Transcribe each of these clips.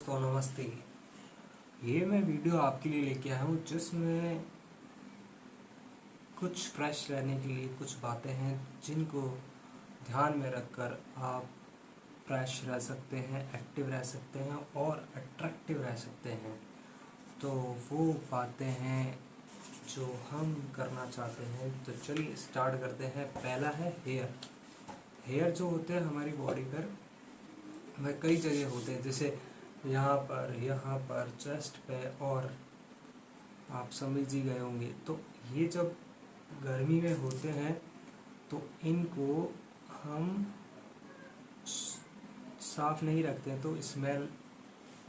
दोस्तों नमस्ते। ये मैं वीडियो आपके लिए लेके आया हूँ जिसमें कुछ फ्रेश रहने के लिए कुछ बातें हैं जिनको ध्यान में रखकर आप फ्रेश रह सकते हैं, एक्टिव रह सकते हैं और अट्रैक्टिव रह सकते हैं। तो वो बातें हैं जो हम करना चाहते हैं। तो चलिए स्टार्ट करते हैं। पहला है हेयर जो होते हैं हमारी बॉडी पर, वह कई जगह होते हैं, जैसे यहाँ पर चेस्ट पे, और आप समझ ही गए होंगे। तो ये जब गर्मी में होते हैं तो इनको हम साफ नहीं रखते हैं तो स्मेल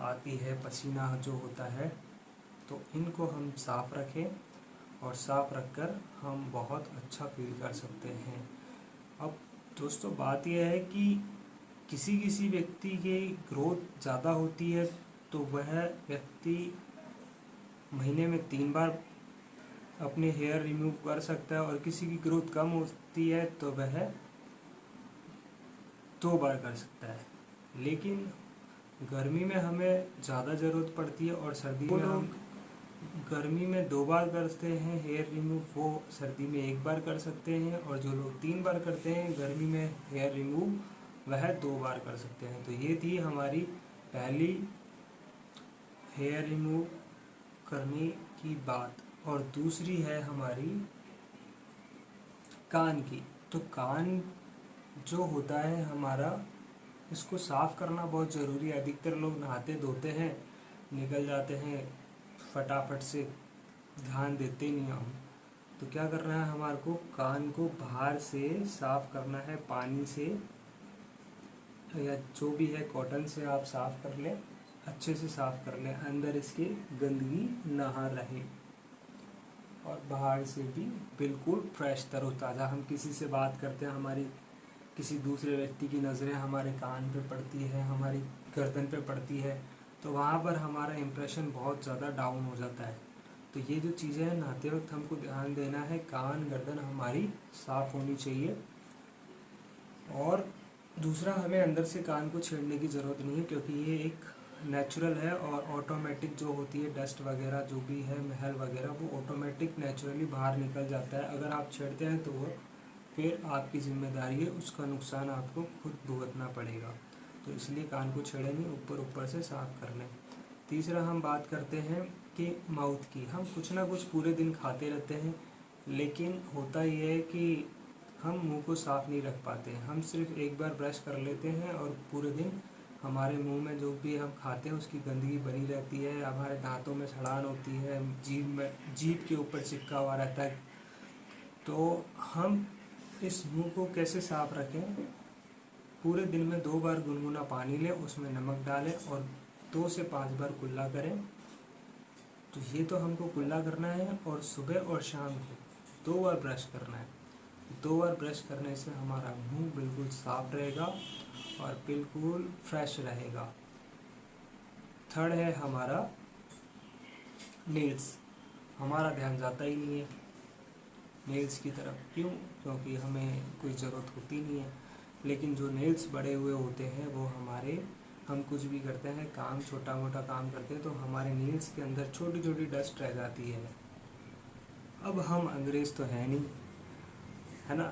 आती है, पसीना जो होता है। तो इनको हम साफ रखें और साफ रखकर हम बहुत अच्छा फील कर सकते हैं। अब दोस्तों बात यह है कि किसी किसी व्यक्ति की ग्रोथ ज़्यादा होती है तो वह व्यक्ति महीने में 3 बार अपने हेयर रिमूव कर सकता है, और किसी की ग्रोथ कम होती है तो वह 2 बार कर सकता है। लेकिन गर्मी में हमें ज़्यादा ज़रूरत पड़ती है और सर्दी में हम गर्मी में 2 बार करते हैं हेयर रिमूव, वो सर्दी में 1 बार कर सकते हैं। और जो लोग 3 बार करते हैं गर्मी में हेयर रिमूव, वह 2 बार कर सकते हैं। तो ये थी हमारी पहली हेयर रिमूव करने की बात। और दूसरी है हमारी कान की। तो कान जो होता है हमारा, इसको साफ़ करना बहुत ज़रूरी है। अधिकतर लोग नहाते धोते हैं, निकल जाते हैं फटाफट से, ध्यान देते नहीं हम। तो क्या करना है, हमारे को कान को बाहर से साफ़ करना है, पानी से या जो भी है कॉटन से आप साफ़ कर लें, अच्छे से साफ़ कर लें, अंदर इसकी गंदगी ना रहे, और बाहर से भी बिल्कुल फ्रेश तरोताज़ा। हम किसी से बात करते हैं, हमारी किसी दूसरे व्यक्ति की नज़रें हमारे कान पे पड़ती है, हमारी गर्दन पे पड़ती है, तो वहाँ पर हमारा इम्प्रेशन बहुत ज़्यादा डाउन हो जाता है। तो ये जो चीज़ें हैं, नहाते वक्त हमको ध्यान देना है, कान गर्दन हमारी साफ़ होनी चाहिए। और दूसरा, हमें अंदर से कान को छेड़ने की ज़रूरत नहीं है, क्योंकि ये एक नेचुरल है और ऑटोमेटिक जो होती है डस्ट वगैरह जो भी है, महल वगैरह, वो ऑटोमेटिक नेचुरली बाहर निकल जाता है। अगर आप छेड़ते हैं तो वो फिर आपकी जिम्मेदारी है, उसका नुकसान आपको खुद भुगतना पड़ेगा। तो इसलिए कान को छेड़े नहीं, ऊपर ऊपर से साफ कर लें। तीसरा हम बात करते हैं कि माउथ की। हम कुछ ना कुछ पूरे दिन खाते रहते हैं, लेकिन होता ये है कि हम मुंह को साफ़ नहीं रख पाते हैं। हम सिर्फ एक बार ब्रश कर लेते हैं और पूरे दिन हमारे मुंह में जो भी हम खाते हैं उसकी गंदगी बनी रहती है, हमारे दांतों में सड़ान होती है, जीभ के ऊपर चिपका हुआ रहता है। तो हम इस मुंह को कैसे साफ रखें? पूरे दिन में 2 बार गुनगुना पानी लें, उसमें नमक डालें और 2 से 5 बार कुल्ला करें। तो ये तो हमको कुल्ला करना है, और सुबह और शाम को 2 बार ब्रश करना है। 2 बार ब्रश करने से हमारा मुंह बिल्कुल साफ रहेगा और बिल्कुल फ्रेश रहेगा। थर्ड है हमारा नेल्स। हमारा ध्यान जाता ही नहीं है नेल्स की तरफ। क्यों? क्योंकि हमें कोई ज़रूरत होती नहीं है। लेकिन जो नेल्स बड़े हुए होते हैं वो हम कुछ भी करते हैं, काम छोटा मोटा काम करते हैं, तो हमारे नेल्स के अंदर छोटी छोटी डस्ट रह जाती है। अब हम अंग्रेज़ तो है नहीं, है ना?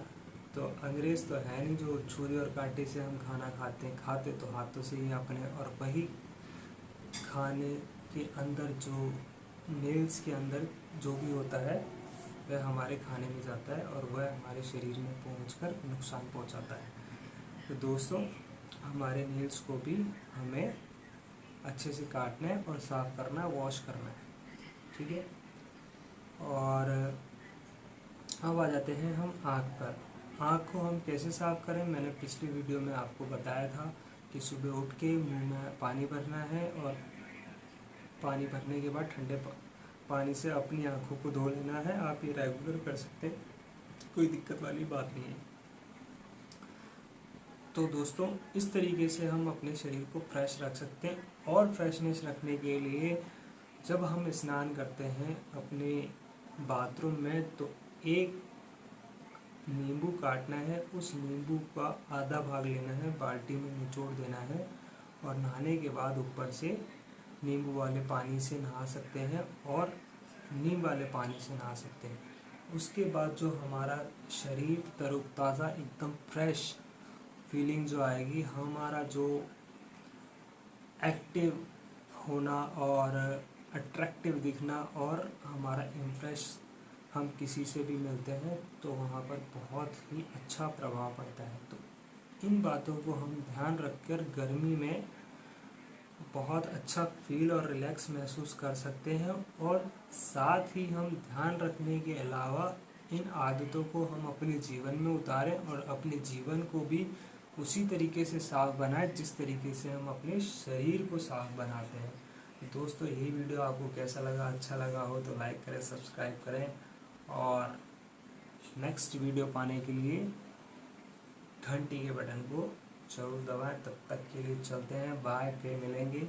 तो अंग्रेज़ तो है नहीं जो छुरी और कांटे से हम खाना खाते तो हाथों से ही अपने। और वही खाने के अंदर जो नेल्स के अंदर जो भी होता है वह हमारे खाने में जाता है और वह हमारे शरीर में पहुंचकर नुकसान पहुंचाता है। तो दोस्तों, हमारे नेल्स को भी हमें अच्छे से काटना है और साफ़ करना है, वॉश करना है, ठीक है? और अब आ जाते हैं हम आँख पर। आँख को हम कैसे साफ़ करें? मैंने पिछली वीडियो में आपको बताया था कि सुबह उठ के मुंह में पानी भरना है, और पानी भरने के बाद ठंडे पानी से अपनी आँखों को धो लेना है। आप ये रेगुलर कर सकते हैं, कोई दिक्कत वाली बात नहीं है। तो दोस्तों, इस तरीके से हम अपने शरीर को फ्रेश रख सकते हैं। और फ्रेशनेस रखने के लिए जब हम स्नान करते हैं अपने बाथरूम में, तो एक नींबू काटना है, उस नींबू का आधा भाग लेना है, बाल्टी में निचोड़ देना है, और नहाने के बाद ऊपर से नींबू वाले पानी से नहा सकते हैं और नीम वाले पानी से नहा सकते हैं। उसके बाद जो हमारा शरीर तरोताज़ा एकदम फ्रेश फीलिंग जो आएगी, हमारा जो एक्टिव होना और अट्रैक्टिव दिखना और हमारा इम्प्रेस, हम किसी से भी मिलते हैं तो वहाँ पर बहुत ही अच्छा प्रभाव पड़ता है। तो इन बातों को हम ध्यान रखकर गर्मी में बहुत अच्छा फील और रिलैक्स महसूस कर सकते हैं। और साथ ही हम ध्यान रखने के अलावा इन आदतों को हम अपने जीवन में उतारें और अपने जीवन को भी उसी तरीके से साफ बनाएं जिस तरीके से हम अपने शरीर को साफ बनाते हैं। तो दोस्तों, यही वीडियो आपको कैसा लगा? अच्छा लगा हो तो लाइक करें, सब्सक्राइब करें और नेक्स्ट वीडियो पाने के लिए घंटी के बटन को जरूर दबाएं। तब तक के लिए चलते हैं, बाय, फिर मिलेंगे।